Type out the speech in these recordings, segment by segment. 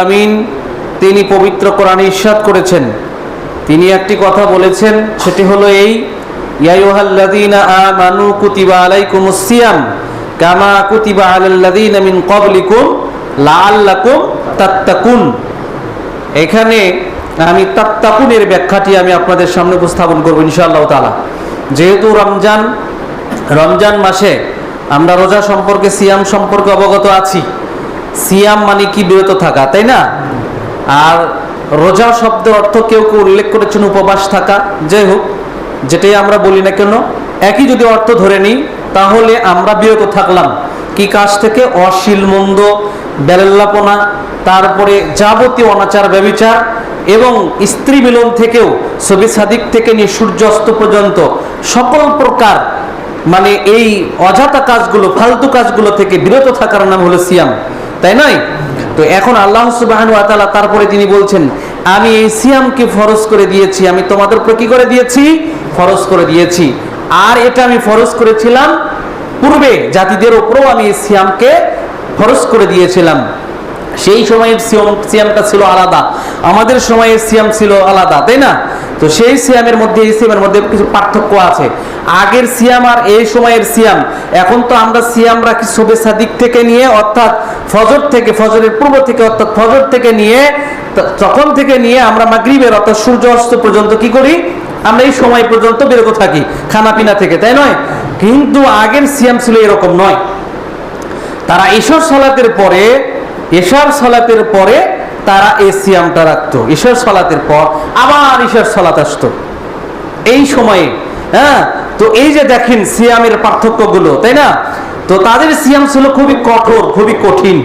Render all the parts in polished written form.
আমিন তিনি পবিত্র কোরআনে ইরশাদ করেছেন, তিনি একটি কথা বলেছেন, সেটি হলো এই, ইয়া আইয়ুহাল্লাযীনা আমানু কুতিবা আলাইকুমুস সিয়াম কামা কুতিবা আলাল্লাযীনা মিন ক্বাবলিকুম লাআল্লাকুম তাত্তাকুন। এখানে আমি তাত্তাকুনের ব্যাখ্যাটি আমি আপনাদের সামনে উপস্থাপন করব ইনশাআল্লাহ তাআলা। যেহেতু রমজান মাসে আমরা রোজা সম্পর্কে, সিয়াম সম্পর্কে অবগত আছি। সিয়াম মানে কি? বিরত থাকা, তাই না? আর রোজা শব্দের অর্থ কেউ কেউ উল্লেখ করেছেন উপবাস থাকা। যাই হোক, যেটাই আমরা বলি না কেন, একই যদি অর্থ ধরে নিই, তাহলে আমরা বিরত থাকলাম কি কাজ থেকে? অশ্লীল মন্দ, বেলাল্লাপনা, তারপরে যাবতীয় অনাচার ব্যভিচার এবং স্ত্রী মিলন থেকেও, ছবি সাদিক থেকে নিয়ে সূর্যাস্ত পর্যন্ত সকল প্রকার মানে এই অযথা কাজগুলো, ফালতু কাজগুলো থেকে বিরত থাকার নাম হলো সিয়াম, তাই নয়? তো এখন আল্লাহ সুবহানাহু ওয়া তাআলা তারপরে তিনি বলছেন, আমি এই সিয়ামকে ফরজ করে দিয়েছি, আমি তোমাদের উপর কি করে দিয়েছি? ফরজ করে দিয়েছি। আর এটা আমি ফরজ করেছিলাম পূর্বে জাতিদের উপরও, আমি এই সিয়ামকে ফরজ করে দিয়েছিলাম। সেই সময়ের সিয়ামটা ছিল আলাদা, আমাদের সময়ের সিয়াম ছিল আলাদা, তাই না? তো সেই সিয়ামের মধ্যে এই সিয়ামের মধ্যে কিছু পার্থক্য আছে। আগের সিয়াম আর এই সময়ের সিয়াম, এখন তো আমরা সিয়াম রাখি শবে সাদিক থেকে নিয়ে, অর্থাৎ ফজর থেকে, ফজরের পূর্ব থেকে, অর্থাৎ ফজর থেকে নিয়ে, তখন থেকে নিয়ে আমরা মাগরিবের অর্থাৎ সূর্য অস্ত পর্যন্ত কি করি? আমরা এই সময় পর্যন্ত বিরত থাকি খানা পিনা থেকে, তাই নয়? কিন্তু আগের সিয়াম ছিল এরকম নয়। তারা ঈশার সালাতের পরে তারা এই সিয়ামটা রাখতো। ঈশার সালাতের পর আবার ঈশার সালাত আসতো এই সময়ে। হ্যাঁ, তো এই যে দেখেন সিয়ামের পার্থক্যগুলো, তাই না? তো তাদের সিয়াম ছিল খুবই কঠোর, খুবই কঠিন।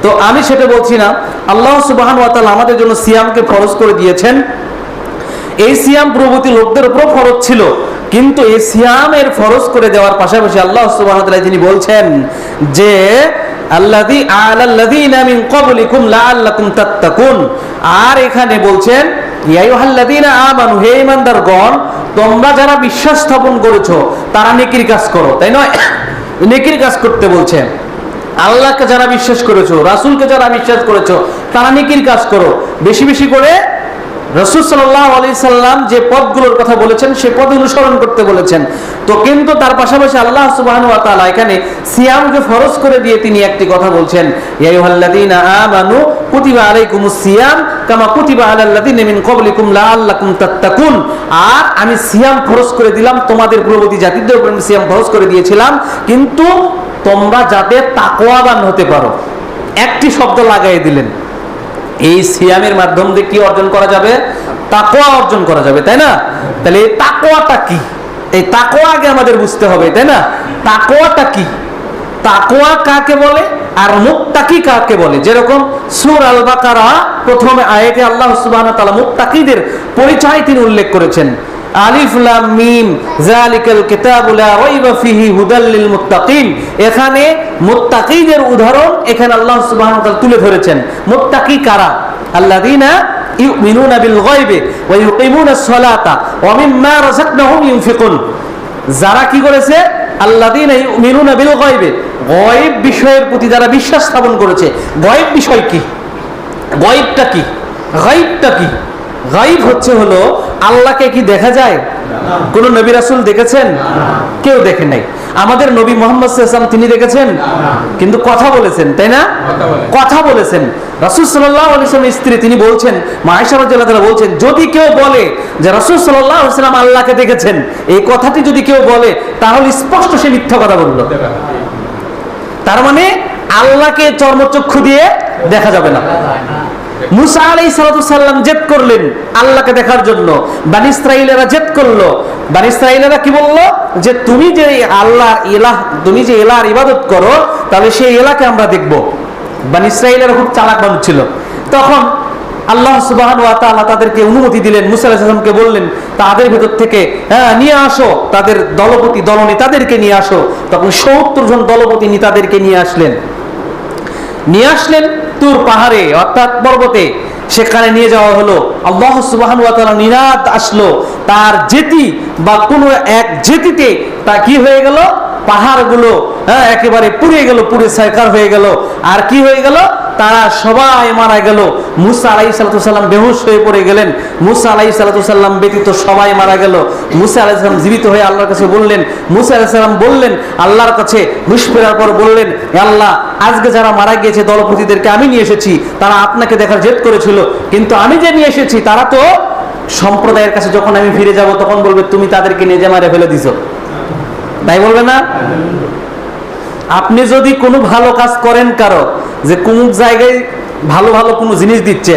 তো আমি সেটা বলছি না, আল্লাহ সুবহানাহু ওয়া তাআলা আমাদের জন্য সিয়ামকে ফরজ করে দিয়েছেন। এই সিয়াম পূর্ববর্তী লোকদের উপর ফরজ ছিল, কিন্তু এই সিয়ামের ফরজ করে দেওয়ার পাশাপাশি আল্লাহ সুবহানাহু ওয়া তাআলা তিনি বলছেন যে আল্লাযী আলাল্লাযীনা মিন ক্বাবলিকুম লাআল্লাকুম তাত্তাকুন। আর এখানে বলছেন ইয়া আইয়ুহাল্লাযীনা আমানু, হে ঈমানদারগণ, তোমরা যারা বিশ্বাস স্থাপন করেছো তারা নেকির কাজ করো, তাই নয়? নেকির কাজ করতে বলছেন। আল্লাহকে যারা বিশ্বাস করেছো, রাসূলকে যারা বিশ্বাস করেছো, তারা নেকির কাজ করো। বেশি বেশি করে রাসূল সাল্লাল্লাহু আলাইহি সাল্লাম যে পথগুলোর কথা বলেছেন সেই পথ অনুসরণ করতে বলেছেন। তো কিন্তু তার পাশাপাশি আল্লাহ সুবহানাহু ওয়া তাআলা এখানে সিয়ামকে ফরজ করে দিয়ে তিনি একটি কথা বলছেন, ইয়া আইয়ুহাল্লাযীনা আমানু কুতিবা আলাইকুমুস সিয়াম কামা কুতিবা আলাল্লাযীনা মিন ক্বাবলিকুম লাআল্লাকুম তাত্তাকুন। আর আমি সিয়াম ফরজ করে দিলাম তোমাদের পূর্ববর্তী জাতিদের উপর, আমি সিয়াম ফরজ করে দিয়েছিলাম, কিন্তু তোমরা যাতে তাকওয়াবান হতে পারো। একটি শব্দ লাগাই দিলেন। এই সিয়ামের মাধ্যম দিয়ে কি অর্জন করা যাবে? তাকওয়া অর্জন করা যাবে, তাই না? তাহলে এই তাকওয়াটা কি? এই তাকওয়া আগে আমাদের বুঝতে হবে, তাই না? তাকওয়াটা কি? তাকওয়া কাকে বলে আর মুত্তাকি কাকে বলে? যেরকম সূরা আল বাকারা প্রথম আয়াতে আল্লাহ সুবহানাহু ওয়া তাআলা মুত্তাকিদের পরিচয় তিনি উল্লেখ করেছেন। আলিফ লাম মিম যালিকাল কিতাবু লা রাইবা ফিহি হুদাল লিল মুত্তাকিন। এখানে মুত্তাকিদের উদাহরণ এখানে আল্লাহ সুবহানাহু ওয়া তাআলা তুলে ধরেছেন। মুত্তাকি কারা? আল্লাযীনা ইউমিনুনা বিল গায়বি ওয়া ইউকিমুনাস সালাতা ওয়া মিম্মা রাযাকনাহুম ইউনফিকুন। যারা কি করেছে? আল্লাযীনা ইউমিনুনা বিল গায়বি, গায়ব বিষয়ের প্রতি যারা বিশ্বাস স্থাপন করেছে। গায়ব বিষয় কি? গায়বটা কি? গায়বটা কি? গায়ব হলো আল্লাহকে কি দেখা যায়? কোন নবী রাসূল দেখেছেন? কেউ দেখে নাই। আমাদের নবী মুহাম্মদ সাল্লাল্লাহু আলাইহি ওয়াসাল্লাম তিনি দেখেছেন, কিন্তু কথা বলেছেন, তাই না? কথা বলেছেন। রাসূল সাল্লাল্লাহু আলাইহি ওয়াসাল্লামের স্ত্রী তিনি বলছেন, মা আয়েশা রাদিয়াল্লাহু তাআলা বলছেন, যদি কেউ বলে যে রাসূল সাল্লাল্লাহু আলাইহি ওয়াসাল্লাম আল্লাহকে দেখেছেন, এই কথাটি যদি কেউ বলে, তাহলে স্পষ্ট সে মিথ্যা কথা বলল। তার মানে আল্লাহকে চর্মচক্ষু দিয়ে দেখা যাবে না। মুসা আলাইহিস সালাম জেদ করলেন আল্লাহকে দেখার জন্য, বনি ইসরাঈলেরা জেদ করলো। বনি ইসরাঈলেরা কি বলল? যে তুমি যে আল্লাহর ইলাহ, তুমি যে ইলাহর ইবাদত করো, তাহলে সেই ইলাহকে আমরা দেখব। বনি ইসরাঈলেরা খুব চালাক মানুষ ছিল। তখন আল্লাহ সুবহানাহু ওয়া তাআলা তাদেরকে অনুমতি দিলেন, মুসা আলাইহিস সালামকে বললেন তাদের ভেতর থেকে নিয়ে আসো তাদের দলপতি দলনী, তাদেরকে নিয়ে আসো। তখন ৭০ জন দলপতি তাদেরকে নিয়ে আসলেন তুর পাহাড়ে, অর্থাৎ পর্বতে। সেখানে নিয়ে যাওয়া হলো। আল্লাহ সুবহানাহু ওয়া তাআলা নিনাদ আসলো, তার জেতি বা কোনো এক জেতিতে তা কি হয়ে গেল? পাহাড়গুলো একেবারে পুড়ে গেল, পুড়ে ছারখার হয়ে গেল। আর কি হয়ে গেল? তারা সবাই মারা গেল। মুসা আলাইহিস সালাম বেহুশ হয়ে পড়ে গেলেন। মুসা আলাইহিস সালাম ব্যতীত সবাই মারা গেল। মুসা আলাইহিস সালাম জীবিত হয়ে আল্লাহর কাছে বললেন, মুসা আলাইহিস সালাম বললেন আল্লাহর কাছে, হুঁশ ফেরার পর বললেন, হে আল্লাহ, আজকে যারা মারা গিয়েছে দলপতিদেরকে আমি নিয়ে এসেছি, তারা আপনাকে দেখার জেদ করেছিল, কিন্তু আমি যে নিয়ে এসেছি তারা তো সম্প্রদায়ের কাছে যখন আমি ফিরে যাব তখন বলবে তুমি তাদেরকে নিজে মারে ফেলে দিছো, তাই বলবে না? আপনি যদি কোনো ভালো কাজ করেন, কারো যে কোন জায়গায় ভালো ভালো কোনো জিনিস দিচ্ছে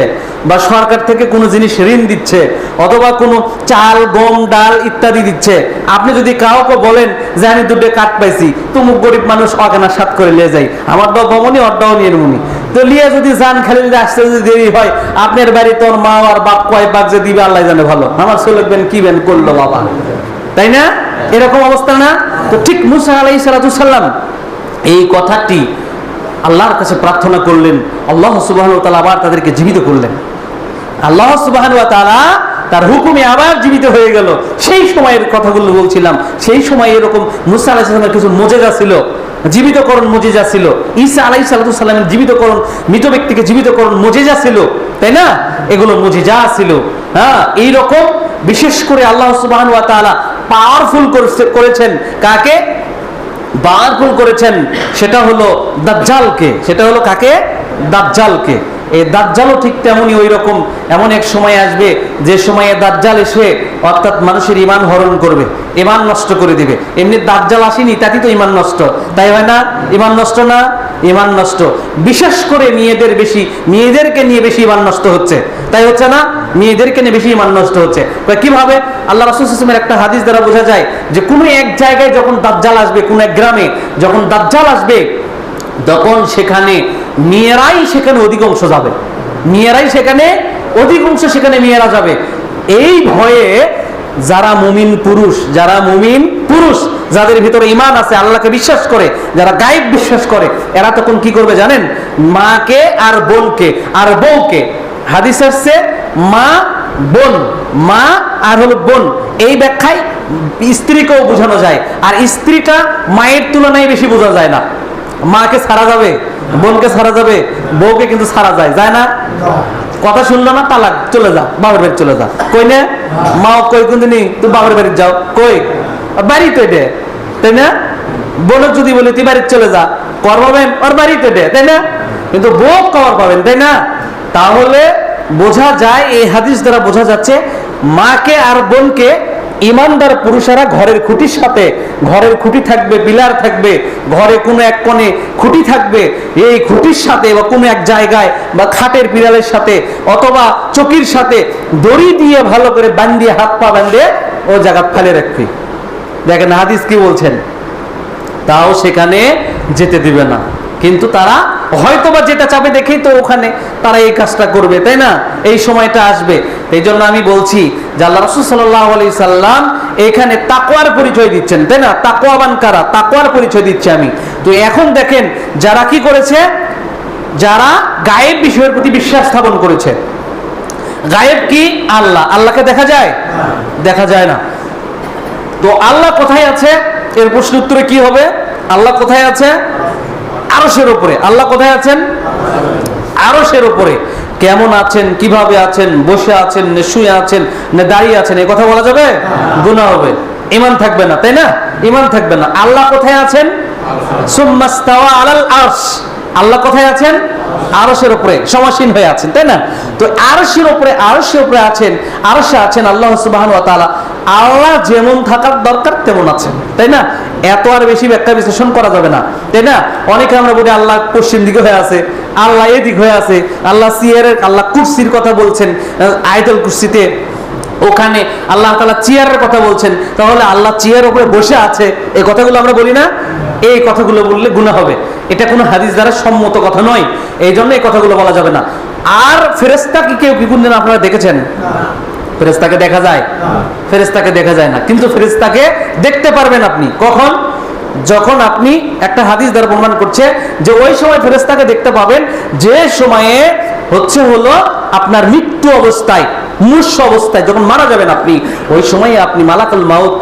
বা সরকার থেকে কোনো জিনিস ঋণ দিচ্ছে অথবা কোনো চাল গম ডাল ইত্যাদি দিচ্ছে, আপনি যদি কাউকে বলেন যে আমি দুটো কাঠ পাইছি, তুমুক গরিব মানুষ অকেনা সাত করে নিয়ে যাই, আমার দাও গমনি অর্ডাও নিয়ে মুনি, তো লিয়ে যদি যান খালি আসতে যদি দেরি হয়, আপনার বাড়ি তোর মা আর বাপ কয় বাগ যে দিবে আল্লাহ জানে ভালো, আমার ছেলে বেন কি বেন করলো বাবা, তাই না? এরকম অবস্থা না? তো ঠিক মুসা আলাইহিস সালাম এই কথাটি আল্লাহর কাছে প্রার্থনা করলেন, আল্লাহ সুবহানাহু ওয়া তাআলা আবার তাদেরকে জীবিত করলেন। আল্লাহ সুবহানাহু ওয়া তাআলা তার হুকুমে আবার জীবিত হয়ে গেল। সেই সময়ের কথাগুলো বলছিলাম, সেই সময় এরকম মুসা আলাইহিস সালামের কিছু মুজিজা ছিল, জীবিতকরণ মুজিজা ছিল। ঈসা আলাইহিস সালামের জীবিতকরণ, মৃত ব্যক্তিকে জীবিতকরণ মুজিজা ছিল, তাই না? এগুলো মুজিজা ছিল। হ্যাঁ, এইরকম বিশেষ করে আল্লাহ সুবহানাহু ওয়া তাআলা পাওয়ারফুল করেছেন কাকে? পাওয়ারফুল করেছেন সেটা হলো দাজ্জালকে। সেটা হলো কাকে? দাজ্জালকে। এই দাজ্জালও ঠিক তেমনই ওই রকম এমন এক সময় আসবে যে সময়ে দাজ্জাল এসে অর্থাৎ মানুষের ঈমান হরণ করবে, ঈমান নষ্ট করে দিবে। এমনি দাজ্জাল আসেনি তাতেই তো ঈমান নষ্ট, তাই হয় না? ঈমান নষ্ট না? ঈমান নষ্ট। বিশেষ করে মেয়েদেরকে নিয়ে বেশি ঈমান নষ্ট হচ্ছে, তাই হচ্ছে না? মেয়েদেরকে নিয়ে বেশি ঈমান নষ্ট হচ্ছে। কিভাবে? আল্লাহ রাসূল সাল্লাল্লাহু আলাইহি ওয়াসাল্লামের একটা হাদিস দ্বারা বোঝা যায় যে কোনো এক জায়গায় যখন দাজ্জাল আসবে, কোন এক গ্রামে যখন দাজ্জাল আসবে, তখন সেখানে মেয়েরাই সেখানে অধিকাংশ যাবে, মেয়েরাই সেখানে অধিকাংশ সেখানে মেয়েরা যাবে। এই ভয়ে যারা মুমিন পুরুষ, যাদের ভিতরে ঈমান আছে, আল্লাহকে বিশ্বাস করে, যারা গায়েব বিশ্বাস করে, এরা তখন কি করবে জানেন? মাকে আর বোনকে আর বউকে, হাদিস আসছে মা বোন, মা আর হলো বোন, এই ব্যাখ্যায় স্ত্রীকেও বোঝানো যায়। আর স্ত্রীটা মায়ের তুলনায় বেশি বোঝা যায় না। মাকে ছাড়া যাবে, বোনকে ছাড়া যাবে, বউকে কিন্তু ছাড়া যায়, যায় না? কথা শুনলো না, তালাক, চলে যা, বাবার বাড়ি চলে যা। কই না? মাও কই কিন্তু নি তুই বাবার বাড়ি যাও, কই বাড়ি তো এটা, তাই না? বোনক যদি বলি তুই বাড়ি চলে যা, কর পাবেন ওর বাড়ি তো এটা, তাই না? কিন্তু বউ কর পাবেন, তাই না? তাহলে বোঝা যায়, এই হাদিস দ্বারা বোঝা যাচ্ছে মাকে আর বোনকে ইমানদার পুরুষেরা ঘরের খুঁটির সাথে, ঘরের খুঁটি থাকবে, পিলার থাকবে, ঘরে কোনো এক কোণে খুঁটি থাকবে, এই খুঁটির সাথে বা কোনো এক জায়গায় বা খাটের পিলারের সাথে অথবা চকির সাথে দড়ি দিয়ে ভালো করে বান্ধিয়ে, হাত পা বান্ধিয়ে ও জায়গা ফেলে রাখবে। দেখেন হাদিস কি বলছেন, তাও সেখানে যেতে দিবে না। কিন্তু তারা হয়তোবা যেটা চাবে দেখেই তো ওখানে তারা এই কাজটা করবে, তাই না? এই সময়টা আসবে। এই জন্য আমি বলছি যে আল্লাহ রাসূল সাল্লাল্লাহু আলাইহি সাল্লাম এখানে তাকওয়ার পরিচয় দিচ্ছেন, তাই না? তাকওয়াবান কারা, তাকওয়ার পরিচয় দিচ্ছি আমি। তো এখন দেখেন যারা কি করেছে, যারা গায়েব বিষয়ের প্রতি বিশ্বাস স্থাপন করেছে। গায়েব কি? আল্লাহ। আল্লাহকে দেখা যায়? দেখা যায় না। তো আল্লাহ কোথায় আছে? এর প্রশ্ন উত্তরে কি হবে? আল্লাহ কোথায় আছে? আরশের উপরে। আল্লাহ কোথায় আছেন? আরশের উপরে। কেমন আছেন, কিভাবে আছেন, বসে আছেন, না শুয়ে আছেন, না দাঁড়িয়ে আছেন, এই কথা বলা যাবে? গুনাহ হবে, ঈমান থাকবে না, তাই না? ঈমান থাকবে না। আল্লাহ কোথায় আছেন? সুম্মাস্তাওয়া আলাল আরশ। আল্লাহ কোথায় আছেন? আরশের উপরে সমাসীন হয়ে আছেন, তাই না? তো আরশের উপরে আছেন, আরশে আছেন আল্লাহ সুবহানাহু ওয়া তাআলা। আল্লাহ যেমন থাকার দরকার তেমন আছেন, তাই না? এত আর বেশি ব্যাখ্যা বিশ্লেষণ করা যাবে না, তাই না? অনেকে আমরা বলি আল্লাহ পশ্চিম দিকে হয়ে আছে, আল্লাহ এদিক হয়ে আছে, আল্লাহ আল্লাহ কুরসির কথা বলছেন আয়াতুল কুরসিতে, ওখানে আল্লাহ তাআলা চেয়ারের কথা বলছেন, তাহলে আল্লাহ চেয়ারের উপরে বসে আছে, এই কথাগুলো আমরা বলি না? এই কথাগুলো বললে গুনাহ হবে। এটা কোনো হাদিস দ্বারা সম্মত কথা নয়, এই জন্য এই কথাগুলো বলা যাবে না। আর ফেরেশতা কি কেউ কোনদিন আপনারা দেখেছেন? ফেরেশতাকে দেখা যায়? ফেরেশতাকে দেখা যায় না, কিন্তু ফেরেশতাকে দেখতে পারবেন আপনি। কখন? যখন আপনি, একটা হাদিস দ্বারা প্রমাণ করছে যে ওই সময় ফেরেশতাকে দেখতে পাবেন যে সময়ে হলো আপনার মৃত্যু অবস্থায়, মূর্ছ অবস্থায় যখন মারা যাবেন আপনি, ওই সময় আপনি মালাকুল মাউত,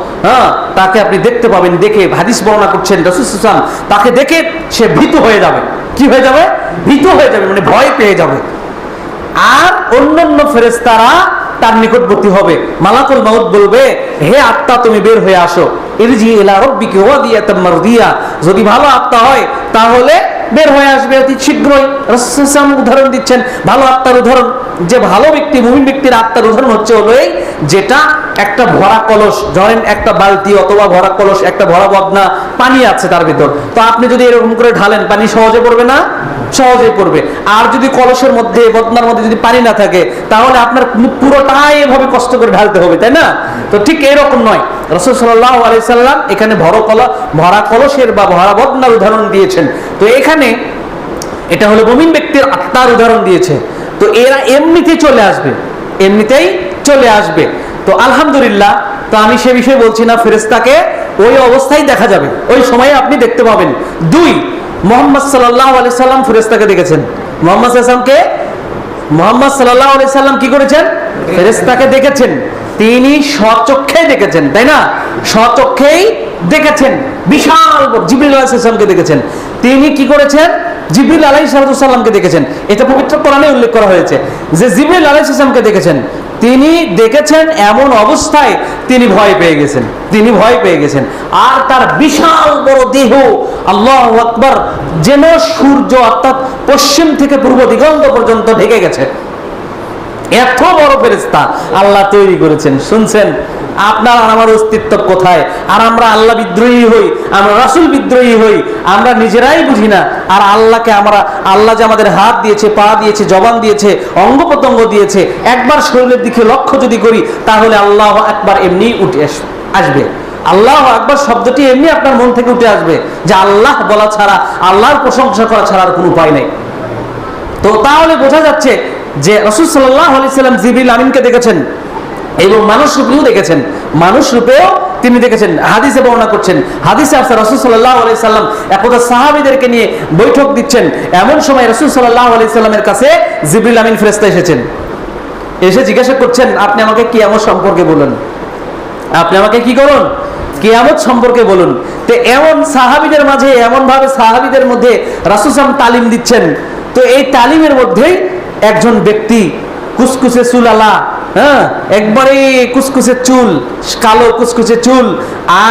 তাকে আপনি দেখতে পাবেন। দেখে হাদিস বর্ণনা করছেন রাসূল সাল্লাল্লাহু আলাইহি ওয়াসাল্লাম, তাকে দেখে সে ভীত হয়ে যাবে, কি হয়ে যাবে? ভীত হয়ে যাবে, মানে ভয় পেয়ে যাবে। আর অন্যান্য ফেরেশতারা তার নিকটবর্তী হবে। মালাকুল মাউত বলবে, হে আত্মা তুমি বের হয়ে আসো, ইরজি ইলা রাব্বিকি ওয়াদিয়াতাম মারদিয়া, যদি ভালো আত্মা হয় তাহলে বের হয়ে আসবে অতি শীঘ্রই। রাসূল সাল্লাল্লাহু আলাইহি ওয়াসাল্লাম উদাহরণ দিচ্ছেন ভালো আত্মার উদাহরণ, যে ভালো ব্যক্তি মুমিন ব্যক্তির আত্মার উদাহরণ হচ্ছে হলো এই, যেটা একটা ভরা কলস, ধরেন একটা বালতি অথবা ভরা কলস, একটা ভরা বদনা পানি আছে তার ভিতর, তো আপনি যদি এরকম করে ঢালেন পানি সহজে পড়বে না? সহজেই পড়বে। আর যদি কলসের মধ্যে, বদনার মধ্যে যদি পানি না থাকে তাহলে আপনার পুরোটাই এভাবে কষ্ট করে ঢালতে হবে, তাই না? তো ঠিক এরকম নয়, রাসূল সাল্লাল্লাহু আলাইহি সাল্লাম এখানে ভরা কলসের বা ভরা বদনার উদাহরণ দিয়েছেন। তো এখানে এটা হলো মুমিন ব্যক্তির আত্মার উদাহরণ দিয়েছে। তো এরা এমনিতেই চলে আসবে, এমনিতেই চলে আসবে। তো আলহামদুলিল্লাহ, তো আমি সে বিষয়ে বলছি না, ফেরেশতাকে ওই অবস্থায় দেখা যাবে, ওই সময়ে আপনি দেখতে পাবেন। 2, মুহাম্মদ সাল্লাল্লাহু আলাইহি সাল্লাম ফেরেশতাকে দেখেছেন। মুহাম্মদ সাল্লাল্লাহু আলাইহি সাল্লাম কি করেছেন? ফেরেশতাকে দেখেছেন। তিনি স্বচক্ষেই দেখেছেন, তাই না? স্বচক্ষেই দেখেছেন। বিশাল জিবরিল আলাইহিস সালামকে দেখেছেন। তিনি কি করেছেন? জিবরিল আলাইহিস সালামকে দেখেছেন। এটা পবিত্র কোরআনে উল্লেখ করা হয়েছে যে জিবরিল আলাইহিস সালামকে দেখেছেন। তিনি দেখেছেন এমন অবস্থায় তিনি ভয় পেয়ে গেছেন, তিনি ভয় পেয়ে গেছেন। আর তার বিশাল বড় দেহ, আল্লাহু আকবার, যেন সূর্য অর্থাৎ পশ্চিম থেকে পূর্ব দিগন্ত পর্যন্ত ঢেকে গেছে। এত বড় ফেরেশতা আল্লাহ তৈরি করেছেন। শুনছেন আপনার আর আমার অস্তিত্ব কোথায়? আর আমরা আল্লাহ বিদ্রোহী হই, আমরা রাসূল বিদ্রোহী হই, আমরা নিজেরাই বুঝি না। আর আল্লাহকে আমরা, আল্লাহ যে আমাদের হাত দিয়েছে, পা দিয়েছে, জবান দিয়েছে, অঙ্গ প্রত্যঙ্গ দিয়েছে, একবার শরীরের দিকে লক্ষ্য যদি করি তাহলে আল্লাহু আকবার এমনি উঠে আসবে। আল্লাহু আকবার শব্দটি এমনি আপনার মন থেকে উঠে আসবে যে আল্লাহ বলা ছাড়া, আল্লাহর প্রশংসা করা ছাড়া আর কোনো উপায় নেই। তো তাহলে বোঝা যাচ্ছে যে রাসূল সাল্লাল্লাহু আলাইহি সাল্লাম জিবরিল আমিনকে দেখেছেন এবং মানুষ রূপেও দেখেছেন, মানুষ রূপেও তিনি দেখেছেন। হাদিসে বর্ণনা করছেন, হাদিসে আছে রাসূল সাল্লাল্লাহু আলাইহি সাল্লাম একদা সাহাবীদেরকে নিয়ে বৈঠক দিচ্ছেন। এমন সময় রাসূল সাল্লাল্লাহু আলাইহি সাল্লামের কাছে জিবরিল আমিন ফেরেশতা এসেছেন। এসে জিজ্ঞাসা করছেন, আপনি আমাকে কিয়ামত সম্পর্কে বলুন, আপনি আমাকে কি করুন? কিয়ামত সম্পর্কে বলুন। তো এমন সাহাবীদের মাঝে, এমন ভাবে সাহাবীদের মধ্যে রাসূল সাল্লাল্লাহু আলাইহি সাল্লাম তালিম দিচ্ছেন। তো এই তালিমের মধ্যেই একজন ব্যক্তি, কুসকুসে চুলালা, হ্যাঁ, একবারে কুসকুসে চুল, কালো কুসকুসে চুল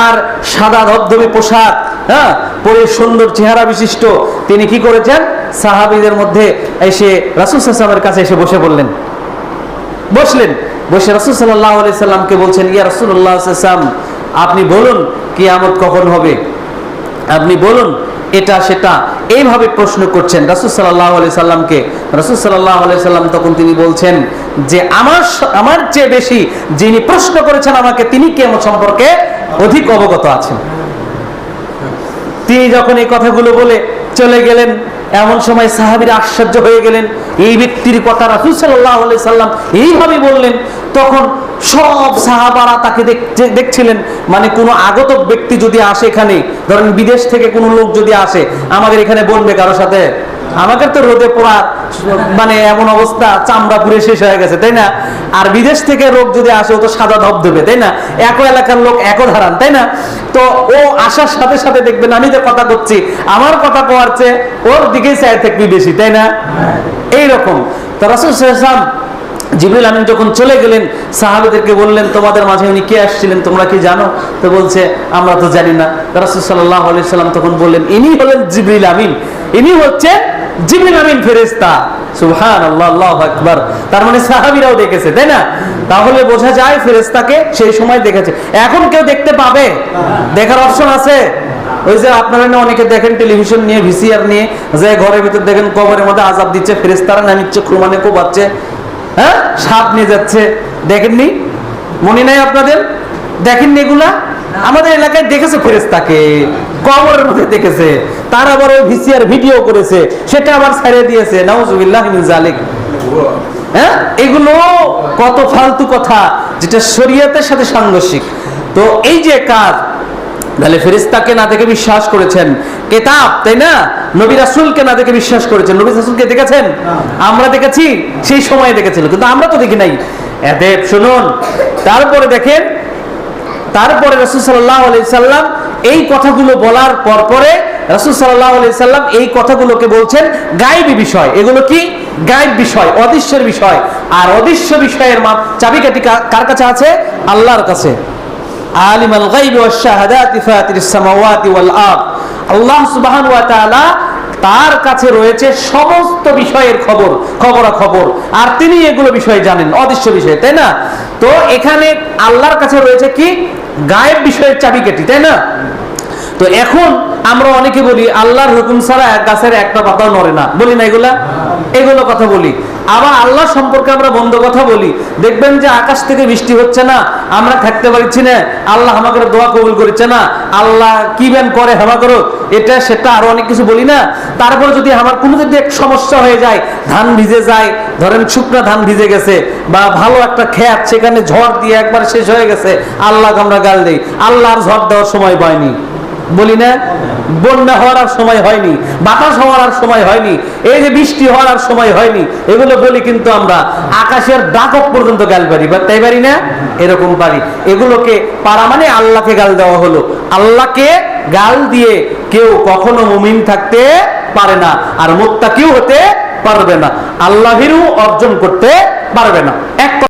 আর সাদা ধবধবে পোশাক, হ্যাঁ, পরে সুন্দর চেহারা বিশিষ্ট, তিনি কি করেছেন? সাহাবীদের মধ্যে এসে রাসূল সাল্লাল্লাহু আলাইহি ওয়াসাল্লামের কাছে এসে বসে বললেন, বসলেন। বসে রাসূল সাল্লাল্লাহু আলাইহি সাল্লামকে বলছেন, ইয়া রাসূলুল্লাহ সাল্লাল্লাহু আলাইহি ওয়াসাল্লাম, আপনি বলুন কিয়ামত কখন হবে, আপনি বলুন এটা সেটা, এইভাবে প্রশ্ন করছেন রাসূল সাল্লাল্লাহু আলাইহি সাল্লামকে। রাসূল সাল্লাল্লাহু আলাইহি সাল্লাম তখন তিনি বলছেন যে আমার চেয়ে বেশি যিনি প্রশ্ন করেছেন আমাকে, তিনি কিয়ামত সম্পর্কে অধিক অবগত আছেন। তিনি যখন এই কথাগুলো বলে চলে গেলেন, এমন সময় সাহাবীরা আশ্চর্য হয়ে গেলেন, এই ব্যক্তির কথা রাসূল সাল্লাল্লাহু আলাইহি সাল্লাম এইভাবে বললেন। তখন সব সাহাবারা তাকে দেখছিলেন, মানে কোনো আগত ব্যক্তি যদি আসে এখানে, ধরেন বিদেশ থেকে কোনো লোক যদি আসে আমাদের এখানে বলবে কারোর সাথে, আমাদের তো রোদে পোড়া, মানে এমন অবস্থা, চামড়া পুড়ে শেষ হয়ে গেছে, তাই না? আর বিদেশ থেকে লোক যদি আসে ও তো সাদা ধবধবে, তাই না? একই এলাকার লোক একই ধারান, তাই না? তো ও আসার সাথে সাথে দেখবেন আমি যে কথা করছি, আমার কথা কোয়ার চেয়ে ওর দিকেই চাই থাকবি বেশি, তাই না? এইরকম। তো রাসূল সাল্লাল্লাহু আলাইহি ওয়াসাল্লাম জিবরিল আমিন যখন চলে গেলেন, সাহাবীদেরকে বললেন, তোমাদের মাঝে উনি কে আসছিলেন তোমরা কি জানো? তো বলছে, আমরা তো জানি না। রাসূল সাল্লাল্লাহু আলাইহি ওয়াসাল্লাম তখন বললেন, ইনি হলেন জিবরিল আমিন, ইনি হচ্ছে জিবরিল আমিন ফেরেশতা। সুবহানাল্লাহ, আল্লাহু আকবার। তার মানে সাহাবীরাও দেখেছে, তাই না? তাহলে বোঝা যায় ফেরেশতাকে সেই সময় দেখেছে। এখন কেউ দেখতে পাবে? দেখার অপশন আছে? ওই যে আপনারা না অনেকে দেখেন টেলিভিশন নিয়ে, ভিসিআর নিয়ে, যে ঘরের ভিতর দেখেন কবরের মধ্যে আযাব দিচ্ছে, ফেরেশতারা নামিচ্ছে, ক্রমান্বয়ে কোবাচ্ছে, হ্যাঁ, সাপ নিয়ে যাচ্ছে, দেখেননি? মনে নাই আপনাদের? দেখেননি এগুলা? আমাদের এলাকায় দেখেছে ফেরেশতাকে, কবরের মধ্যে দেখেছে, তার আবার ওই ভিসিআর ভিডিও করেছে, সেটা আবার ছেড়ে দিয়েছে। নাউযুবিল্লাহি মিন যালিক। হ্যাঁ, এগুলো কত ফালতু কথা যেটা শরীয়তের সাথে সাংঘর্ষিক। তো এই যে কাজ, তাহলে ফেরেশতাকে না দেখে বিশ্বাস করেছেন, কিতাব, তাই না, নবী রাসূলকে না দেখে বিশ্বাস করেছেন। নবী রাসূলকে দেখেছেন? আমরা দেখেছি, সেই সময় দেখেছিল, কিন্তু আমরা তো দেখি নাই। এদেব শুনুন, তারপরে দেখেন, তারপরে রাসূল সাল্লাল্লাহু আলাইহি সাল্লাম এই কথাগুলো বলার পরে রাসূল সাল্লাল্লাহু আলাইহি সাল্লাম এই কথাগুলোকে বলছেন গায়েবী বিষয়। এগুলো কি? গায়েব বিষয়, অদৃশ্যের বিষয়। আর অদৃশ্য বিষয়ের চাবিকাঠি কার কাছে আছে? আল্লাহর কাছে। আলিমাল গায়বি ওয়াশ শাহাদাতি ফাতিরিস সামাওয়াতি ওয়াল আরদ। আল্লাহ সুবহানাহু ওয়া তাআলা, তার কাছে রয়েছে সমস্ত বিষয়ের খবর, আর তিনি এগুলো বিষয় জানেন, অদৃশ্য বিষয়, তাই না? তো এখানে আল্লাহর কাছে রয়েছে কি? গায়েব বিষয়ের চাবিকাঠি, তাই না? তো এখন আমরা অনেকে বলি আল্লাহর হুকুম ছাড়া এক গাছের একটা পাতাও নড়ে না, বলি না এগুলো কথা বলি। আবার আল্লাহ সম্পর্কে আমরা বন্ধ কথা বলি। দেখবেন যে আকাশ থেকে বৃষ্টি হচ্ছে না, আমরা থাকতে পারছি না, আল্লাহ আমাকে দোয়া কবুল করেছে না, আল্লাহ কি বেন করে হামা করো, এটা সেটা আরো অনেক কিছু বলি না। তারপর যদি আমার কোনো যদি এক সমস্যা হয়ে যায়, ধান ভিজে যায়, ধরেন শুকনা ধান ভিজে গেছে, বা ভালো একটা খেত সেখানে ঝড় দিয়ে একবার শেষ হয়ে গেছে, আল্লাহকে আমরা গাল দিই। আল্লাহর ঝড় দেওয়ার সময় পায়নি, বলি না? বন্যা হওয়ার আর সময় হয়নি, বাতাস হওয়ার আর সময় হয়নি, এই যে বৃষ্টি হওয়ার আর সময় হয়নি, এগুলো বলি। কিন্তু আমরা আকাশের ডাকক পর্যন্ত গাল পারি, বা তাই পারি না? এরকম পারি। এগুলোকে পারা মানে আল্লাহকে গাল দেওয়া হলো। আল্লাহকে গাল দিয়ে কেউ কখনো মুমিন থাকতে পারে না, আর মুত্তাকিও হতে পারবে না, আল্লাহ ভীরু অর্জন করতে পারবে না। এক